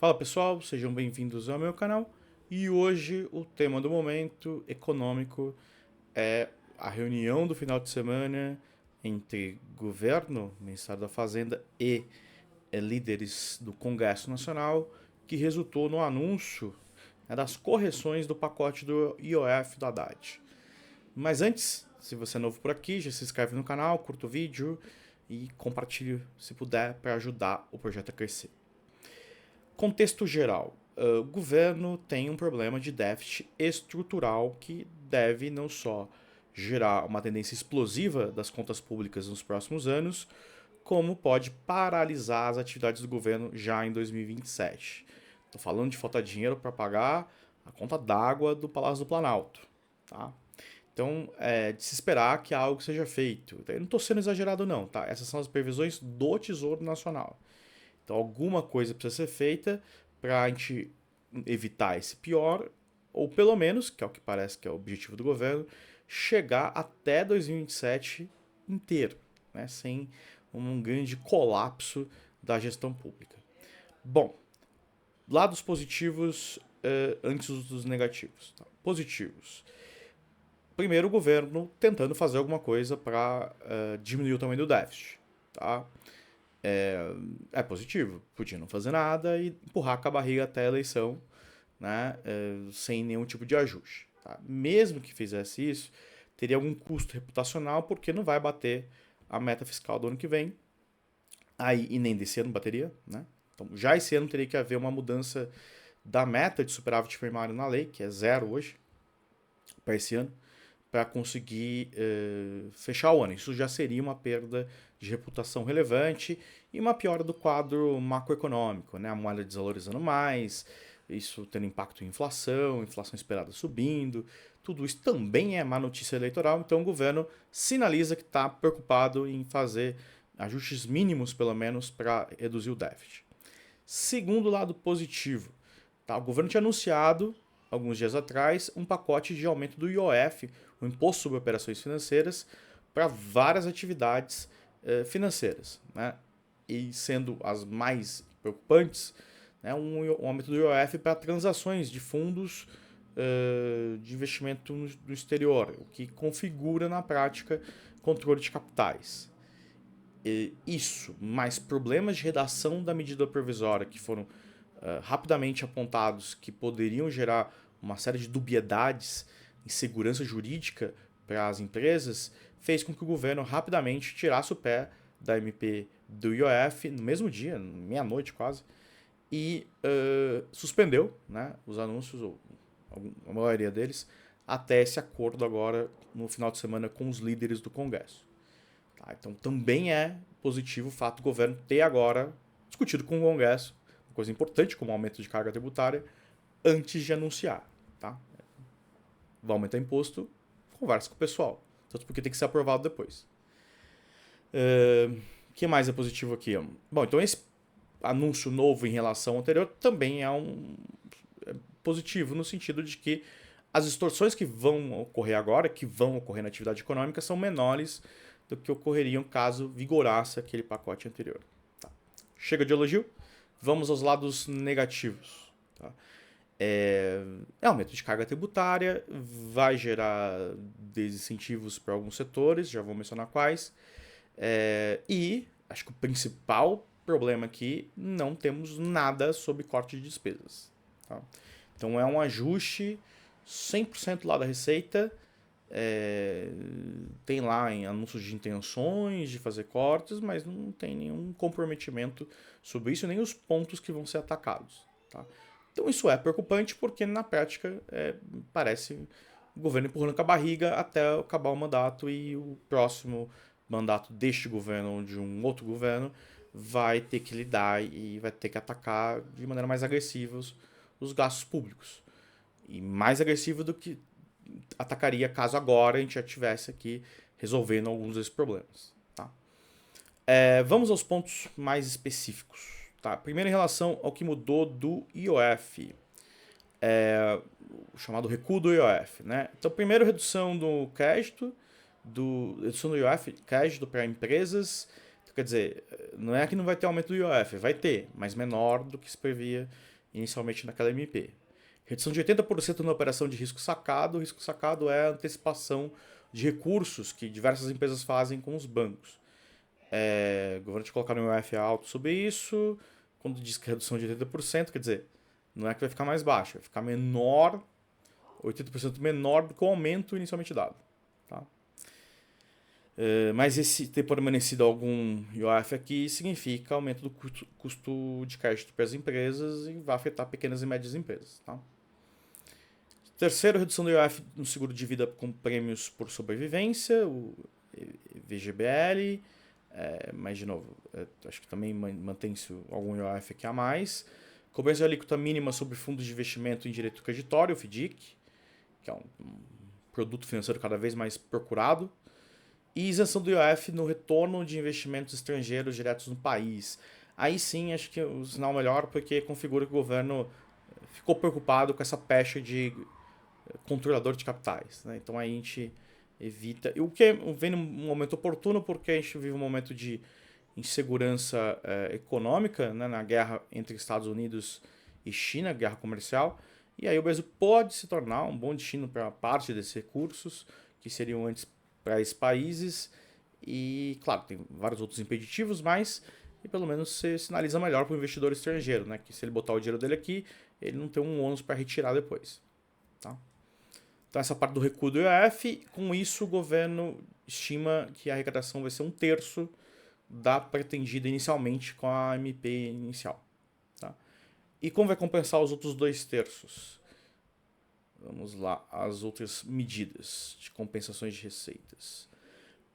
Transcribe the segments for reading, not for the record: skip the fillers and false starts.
Fala pessoal, sejam bem-vindos ao meu canal. E hoje o tema do momento econômico é a reunião do final de semana entre governo, Ministério da Fazenda e líderes do Congresso Nacional, que resultou no anúncio, das correções do pacote do IOF do Haddad. Mas antes, se você é novo por aqui, já se inscreve no canal, curta o vídeo e compartilhe se puder para ajudar o projeto a crescer. Contexto geral. O governo tem um problema de déficit estrutural que deve não só gerar uma tendência explosiva das contas públicas nos próximos anos, como pode paralisar as atividades do governo já em 2027. Estou falando de falta de dinheiro para pagar a conta d'água do Palácio do Planalto. Tá? Então, é de se esperar que algo seja feito. Eu não estou sendo exagerado, não. Tá? Essas são as previsões do Tesouro Nacional. Então, alguma coisa precisa ser feita para a gente evitar esse pior, ou pelo menos, que é o que parece que é o objetivo do governo, chegar até 2027 inteiro, né, sem um grande colapso da gestão pública. Bom, lados positivos antes dos negativos. Tá? Positivos. Primeiro, o governo tentando fazer alguma coisa para diminuir o tamanho do déficit. Tá? É positivo. Podia não fazer nada e empurrar com a barriga até a eleição, né, sem nenhum tipo de ajuste. Tá? Mesmo que fizesse isso, teria algum custo reputacional, porque não vai bater a meta fiscal do ano que vem. Aí, e nem desse ano bateria. Né? Então, já esse ano teria que haver uma mudança da meta de superávit primário na lei, que é zero hoje, para esse ano, para conseguir fechar o ano. Isso já seria uma perda de reputação relevante e uma piora do quadro macroeconômico, né? A moeda desvalorizando mais, isso tendo impacto em inflação, inflação esperada subindo, tudo isso também é má notícia eleitoral, então o governo sinaliza que está preocupado em fazer ajustes mínimos, pelo menos, para reduzir o déficit. Segundo lado positivo, tá? O governo tinha anunciado, alguns dias atrás, um pacote de aumento do IOF, o Imposto sobre Operações Financeiras, para várias atividades financeiras. Né? E sendo as mais preocupantes, né, um aumento do IOF para transações de fundos de investimento no exterior, o que configura na prática controle de capitais. Isso, mais problemas de redação da medida provisória que foram rapidamente apontados, que poderiam gerar uma série de dubiedades e segurança jurídica para as empresas, fez com que o governo rapidamente tirasse o pé da MP do IOF no mesmo dia, meia-noite quase, e suspendeu, né, os anúncios, ou a maioria deles, até esse acordo agora no final de semana com os líderes do Congresso. Tá? Então também é positivo o fato do governo ter agora discutido com o Congresso, uma coisa importante como o aumento de carga tributária, antes de anunciar. Tá? Vai aumentar imposto, conversa com o pessoal. Tanto porque tem que ser aprovado depois. O que mais é positivo aqui? Bom, então esse anúncio novo em relação ao anterior também é positivo no sentido de que as distorções que vão ocorrer agora, que vão ocorrer na atividade econômica, são menores do que ocorreriam caso vigorasse aquele pacote anterior. Tá. Chega de elogio, vamos aos lados negativos. Tá. Aumento de carga tributária, vai gerar desincentivos para alguns setores, já vou mencionar quais. E acho que o principal problema aqui, não temos nada sobre corte de despesas. Tá? Então é um ajuste 100% lá da Receita. Tem lá em anúncios de intenções de fazer cortes, mas não tem nenhum comprometimento sobre isso, nem os pontos que vão ser atacados. Tá? Então isso é preocupante porque na prática parece o governo empurrando com a barriga até acabar o mandato e o próximo mandato deste governo ou de um outro governo vai ter que lidar e vai ter que atacar de maneira mais agressiva os gastos públicos. E mais agressivo do que atacaria caso agora a gente já estivesse aqui resolvendo alguns desses problemas. Tá? Vamos aos pontos mais específicos. Tá? Primeiro, em relação ao que mudou do IOF, o chamado recuo do IOF. Né? Então, primeiro, redução do crédito, redução do IOF, crédito para empresas, Então, quer dizer, não é que não vai ter aumento do IOF, vai ter, mas menor do que se previa inicialmente naquela MP. Redução de 80% na operação de risco sacado. O risco sacado é a antecipação de recursos que diversas empresas fazem com os bancos. O governo te colocar um IOF alto sobre isso. Quando diz que redução de 80%, quer dizer, não é que vai ficar mais baixo, vai ficar menor, 80% menor do que o aumento inicialmente dado. Tá? Mas esse ter permanecido algum IOF aqui significa aumento do custo de crédito para as empresas e vai afetar pequenas e médias empresas. Tá? Terceiro, redução do IOF no seguro de vida com prêmios por sobrevivência, o VGBL. Mas, de novo, acho que também mantém-se algum IOF aqui a mais. Cobrança de alíquota mínima sobre fundos de investimento em direito creditório, o FDIC, que é um produto financeiro cada vez mais procurado. E isenção do IOF no retorno de investimentos estrangeiros diretos no país. Aí sim, acho que é o sinal melhor, porque configura que o governo ficou preocupado com essa pecha de controlador de capitais. Né? Então aí a gente evita. E o que vem num momento oportuno, porque a gente vive um momento de insegurança econômica, né? Na guerra entre Estados Unidos e China, guerra comercial. E aí o Brasil pode se tornar um bom destino para parte desses recursos, que seriam antes para esses países. E, claro, tem vários outros impeditivos, mas e pelo menos você sinaliza melhor para o investidor estrangeiro, né? Que se ele botar o dinheiro dele aqui, ele não tem um ônus para retirar depois. Tá? Então, essa parte do recuo do IOF, com isso o governo estima que a arrecadação vai ser 1/3 da pretendida inicialmente com a MP inicial. Tá? E como vai compensar os outros 2/3? Vamos lá, as outras medidas de compensações de receitas.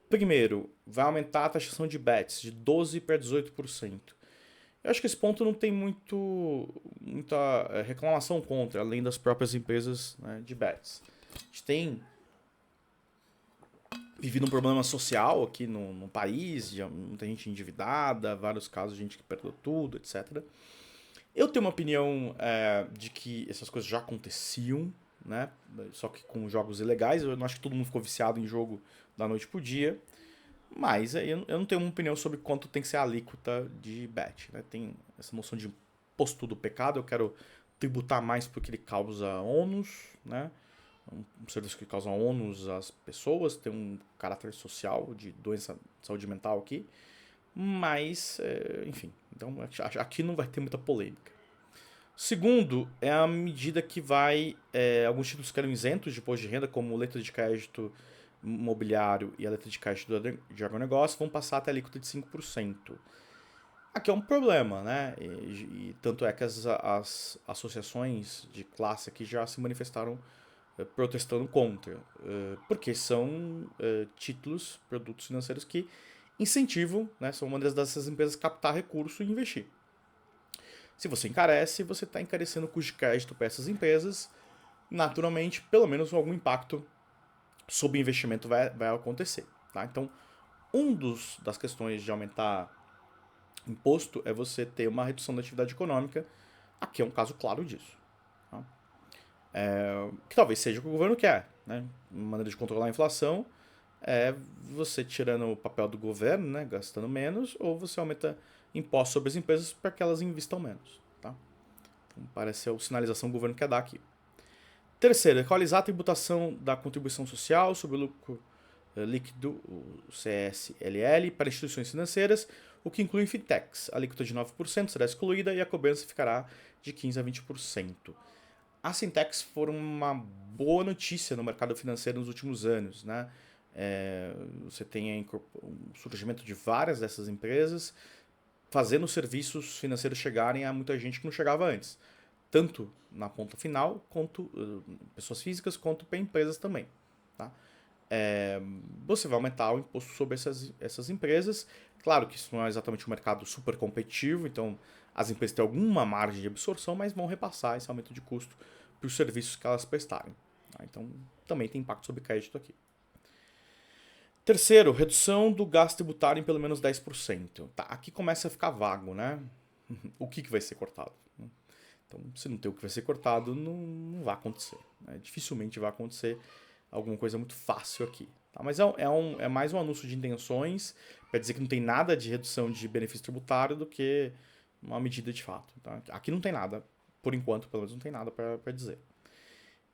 Primeiro, vai aumentar a taxação de bets de 12% para 18%. Eu acho que esse ponto não tem muita reclamação contra, além das próprias empresas, né, de bets. A gente tem vivido um problema social aqui no país, de muita gente endividada, vários casos de gente que perdeu tudo, etc. Eu tenho uma opinião de que essas coisas já aconteciam, né? Só que com jogos ilegais. Eu não acho que todo mundo ficou viciado em jogo da noite pro dia. Mas eu não tenho uma opinião sobre quanto tem que ser a alíquota de bet. Né? Tem essa noção de imposto do pecado. Eu quero tributar mais porque ele causa ônus, né? Um serviço que causa ônus às pessoas, tem um caráter social de doença de saúde mental aqui. Mas, enfim, então aqui não vai ter muita polêmica. Segundo, é a medida que vai. Alguns títulos que eram isentos de imposto de renda, como letra de crédito imobiliário e a letra de crédito de agronegócio, vão passar até a alíquota de 5%. Aqui é um problema, né? E tanto é que as associações de classe aqui já se manifestaram protestando contra, porque são títulos, produtos financeiros que incentivam, né? São maneiras dessas empresas captar recurso e investir. Se você encarece, você está encarecendo o custo de crédito para essas empresas. Naturalmente, pelo menos algum impacto sobre investimento vai acontecer. Tá? Então, das questões de aumentar imposto é você ter uma redução da atividade econômica. Aqui é um caso claro disso. Tá? Que talvez seja o que o governo quer. Né? Uma maneira de controlar a inflação é você tirando o papel do governo, né? Gastando menos, ou você aumenta impostos sobre as empresas para que elas investam menos. Tá? Então, parece ser a sinalização que o governo quer dar aqui. Terceiro, equalizar a tributação da contribuição social sobre o lucro líquido, o CSLL, para instituições financeiras, o que inclui fintechs. A alíquota de 9% será excluída e a cobrança ficará de 15% a 20%. As fintechs foram uma boa notícia no mercado financeiro nos últimos anos. Né? Você tem o surgimento de várias dessas empresas fazendo serviços financeiros chegarem a muita gente que não chegava antes. Tanto na ponta final, quanto pessoas físicas, quanto para empresas também. Tá? Você vai aumentar o imposto sobre essas empresas. Claro que isso não é exatamente um mercado super competitivo, então as empresas têm alguma margem de absorção, mas vão repassar esse aumento de custo para os serviços que elas prestarem. Tá? Então também tem impacto sobre crédito aqui. Terceiro, redução do gasto tributário em pelo menos 10%. Tá, aqui começa a ficar vago, né? O que vai ser cortado? Então, se não tem o que vai ser cortado, não vai acontecer. Né? Dificilmente vai acontecer alguma coisa muito fácil aqui. Tá? Mas é mais um anúncio de intenções para dizer que não tem nada de redução de benefício tributário do que uma medida de fato. Tá? Aqui não tem nada, por enquanto, pelo menos não tem nada para dizer.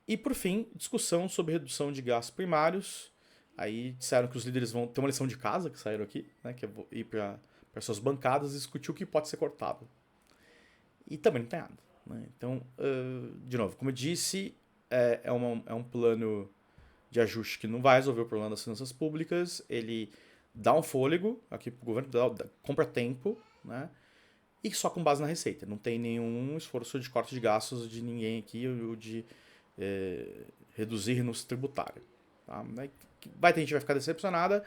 E por fim, discussão sobre redução de gastos primários. Aí disseram que os líderes vão ter uma lição de casa que saíram aqui, né, que é ir para suas bancadas e discutir o que pode ser cortado. E também não tem nada. Né? Então, de novo, como eu disse, é um plano de ajuste que não vai resolver o problema das finanças públicas, ele dá um fôlego aqui para o governo, compra tempo, né? E só com base na receita. Não tem nenhum esforço de corte de gastos de ninguém aqui ou de reduzir renúncia tributária. Tá? Vai ter gente que vai ficar decepcionada.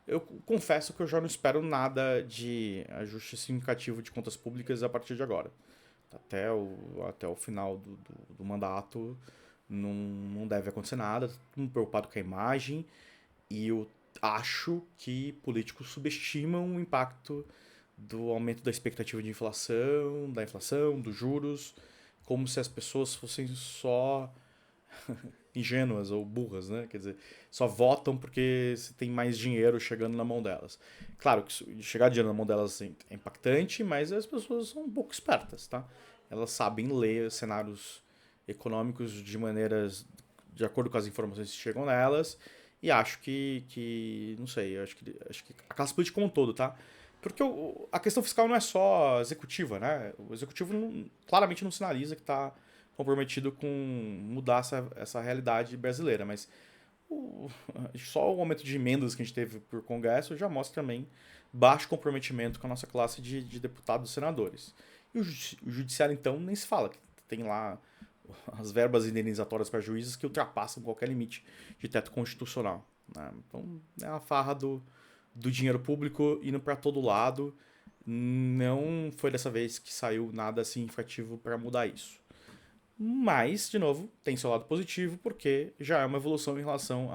Eu confesso que eu já não espero nada de ajuste significativo de contas públicas a partir de agora. Até o final do mandato não deve acontecer nada. Tô muito preocupado com a imagem e eu acho que políticos subestimam o impacto do aumento da expectativa de inflação, da inflação, dos juros, como se as pessoas fossem só ingênuas ou burras, né? Quer dizer, só votam porque se tem mais dinheiro chegando na mão delas. Claro que chegar dinheiro na mão delas assim, é impactante, mas as pessoas são um pouco espertas, tá? Elas sabem ler cenários econômicos de maneiras de acordo com as informações que chegam nelas e acho que não sei, acho que a classe política como um todo, tá? Porque a questão fiscal não é só executiva, né? O executivo claramente não sinaliza que está comprometido com mudar essa realidade brasileira, mas só o aumento de emendas que a gente teve por Congresso já mostra também baixo comprometimento com a nossa classe de deputados e senadores. E o judiciário, então, nem se fala, que tem lá as verbas indenizatórias para juízes que ultrapassam qualquer limite de teto constitucional. Né? Então, é a farra do dinheiro público indo para todo lado. Não foi dessa vez que saiu nada significativo para mudar isso. Mas, de novo, tem seu lado positivo, porque já é uma evolução em relação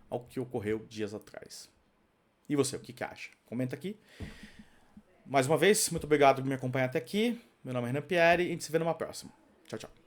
ao que ocorreu dias atrás. E você, o que acha? Comenta aqui. Mais uma vez, muito obrigado por me acompanhar até aqui. Meu nome é Renan Pierre e a gente se vê numa próxima. Tchau, tchau.